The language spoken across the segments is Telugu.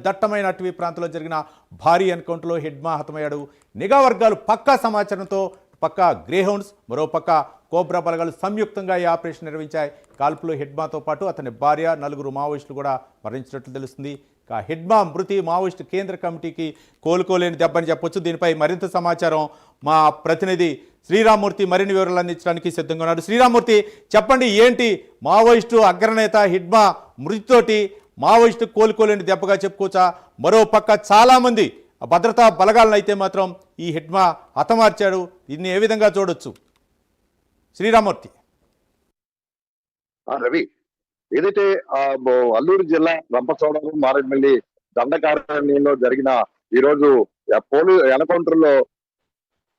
దట్టమైన అటవీ ప్రాంతంలో జరిగిన భారీ ఎన్కౌంటర్లో హిడ్మా హతమయ్యాడు. నిఘా వర్గాలు పక్కా సమాచారంతో పక్క గ్రేహౌండ్స్ మరో పక్క కోబ్రా బలగాలు సంయుక్తంగా ఈ ఆపరేషన్ నిర్వహించాయి. కాల్పులో హిడ్మాతో పాటు అతని భార్య, నలుగురు మావోయిస్టులు కూడా మరణించినట్లు తెలుస్తుంది. హిడ్మా మృతి మావోయిస్టు కేంద్ర కమిటీకి కోలుకోలేని దెబ్బని చెప్పొచ్చు. దీనిపై మరింత సమాచారం మా ప్రతినిధి శ్రీరామ్మూర్తి మరిన్ని వివరాలు అందించడానికి సిద్ధంగా ఉన్నాడు. శ్రీరామ్మూర్తి, చెప్పండి, ఏంటి మావోయిస్టు అగ్రనేత హిడ్మా మృతితోటి మావోయిస్టు కోలుకోలేని దెబ్బగా చెప్పుకోవచ్చా? మరో పక్క చాలామంది భద్రతా బలగాలను అయితే మాత్రం ఈ హిడ్మా హతమార్చాడు. దీన్ని ఏ విధంగా చూడొచ్చు శ్రీరామ్మూర్తి? రవి, ఏదైతే అల్లూరు జిల్లా రంపచోడవరం మారేడుమిల్లి దండకారణ్యంలో జరిగిన ఈ రోజు ఎన్కౌంటర్ లో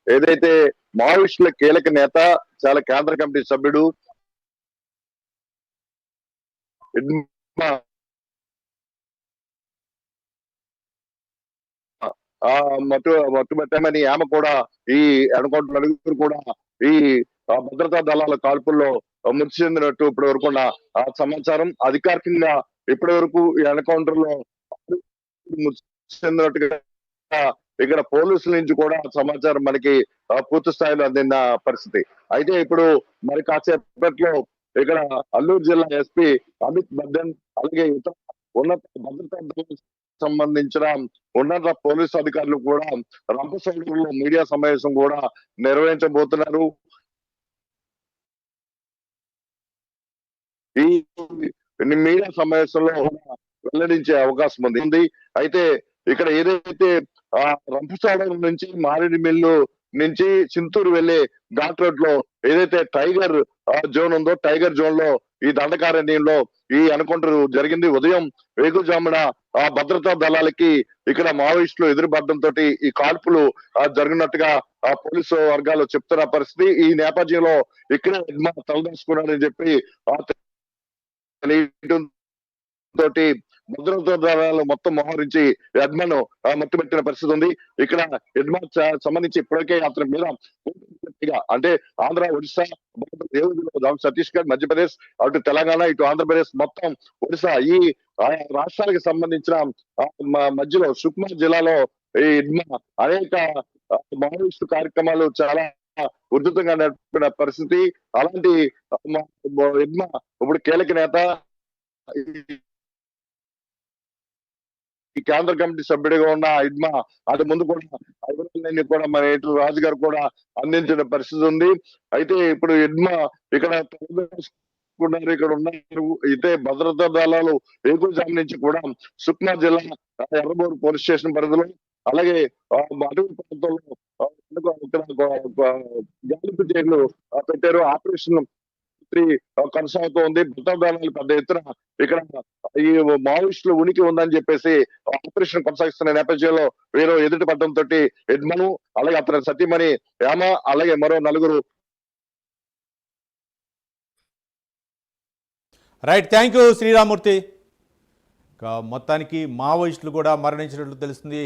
ఏదైతే మావోయిస్టుల కీలక నేత, చాలా కేంద్ర కమిటీ సభ్యుడు మట్టుబట్టమని ఆమె కూడా ఈ ఎన్కౌంటర్ నలుగురు కూడా ఈ భద్రతా దళాల కాల్పుల్లో మృతి చెందినట్టు ఇప్పటి వరకు ఆ సమాచారం. అధికారికంగా ఇప్పటి వరకు ఈ ఎన్కౌంటర్ లో మృతి చెందినట్టుగా ఇక్కడ పోలీసుల నుంచి కూడా సమాచారం మనకి పూర్తి స్థాయిలో అందిన పరిస్థితి. అయితే ఇప్పుడు మరి కాసేపట్లో ఇక్కడ అల్లూరు జిల్లా ఎస్పీ అమిత్ బర్ధన్, అలాగే ఇతర ఉన్నత భద్రతా సంబంధించిన ఉన్నత పోలీసు అధికారులు కూడా రంపచోడవరంలో మీడియా సమావేశం కూడా నిర్వహించబోతున్నారు. ఈ మీడియా సమావేశంలో వెల్లడించే అవకాశం ఉంది. అయితే ఇక్కడ ఏదైతే రంపచోడవరం నుంచి మారేడుమిల్లు నుంచి చింతూరు వెళ్లే ఘాట్ రోడ్ లో ఏదైతే టైగర్ జోన్ ఉందో, టైగర్ జోన్ లో ఈ దండకారణ్యంలో ఈ ఎన్కౌంటర్ జరిగింది. ఉదయం వేకుజామున ఆ భద్రతా దళాలకి ఇక్కడ మావోయిస్టులు ఎదురుపడడంతో ఈ కాల్పులు జరిగినట్టుగా ఆ పోలీసు వర్గాలు చెప్తున్న పరిస్థితి. ఈ నేపథ్యంలో ఇక్కడ హిడ్మా తలదాచుకున్నాడని చెప్పి తోటి భద్రతా దళాలు మొత్తం మోహరించి హిడ్మాను మట్టుబెట్టిన పరిస్థితి ఉంది. ఇక్కడ హిడ్మా సంబంధించి ఇప్పటికే అతని మీద అంటే ఆంధ్ర, ఒడిశా, ఛత్తీస్గఢ్, మధ్యప్రదేశ్, అటు తెలంగాణ, ఇటు ఆంధ్రప్రదేశ్, మొత్తం ఒడిశా, ఈ రాష్ట్రాలకు సంబంధించిన మధ్యలో సుక్మా జిల్లాలో ఈ హిడ్మా అనేక మావోయిస్టు కార్యక్రమాలు చాలా ఉధృతంగా నడిపిన పరిస్థితి. అలాంటి హిడ్మా ఇప్పుడు కీలక నేత, ఈ కేంద్ర కమిటీ సభ్యుడిగా ఉన్న హిడ్మా అది ముందు కూడా మన ఎటు రాజు గారు కూడా అందించిన పరిస్థితి ఉంది. అయితే ఇప్పుడు హిడ్మా ఇక్కడ ఇక్కడ ఉన్నారు. అయితే భద్రతా దళాలు వేకుజాము నుంచి కూడా సుక్మా జిల్లా ఎర్రబోరు పోలీస్ స్టేషన్ పరిధిలో, అలాగే అటవీ ప్రాంతంలో గాలింపు చర్యలు పెట్టారు. ఆపరేషన్ కొనసాగుతూ ఉంది. భద్రతా దళాలు పెద్ద ఎత్తున ఇక్కడ ఈ మావోయిస్టులు ఉనికి ఉందని చెప్పేసి ఆపరేషన్ కొనసాగిస్తున్న నేపథ్యంలో వీరు ఎదుటి పడడంతో హిడ్మాను, అలాగే అతని సతీమణి యామ, అలాగే మరో నలుగురు. Right, thank you Sriramamurthy. మొత్తానికి మావోయిస్టులు కూడా మరణించినట్లు తెలుస్తుంది.